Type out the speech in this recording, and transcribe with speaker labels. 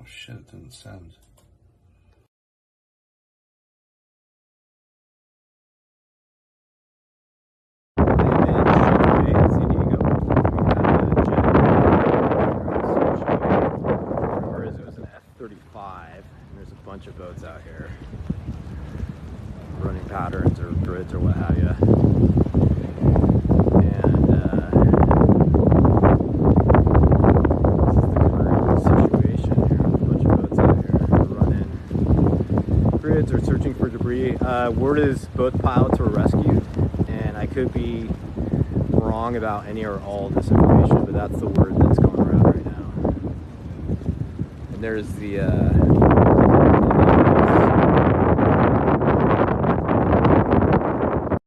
Speaker 1: Oh shit, it didn't send.
Speaker 2: There's a bunch of boats out here, running patterns or grids or what have you. And this is the current situation here. A bunch of boats out here running grids or searching for debris. Word is both pilots were rescued, and I could be wrong about any or all this information, but that's the word that's going around right now. And there's the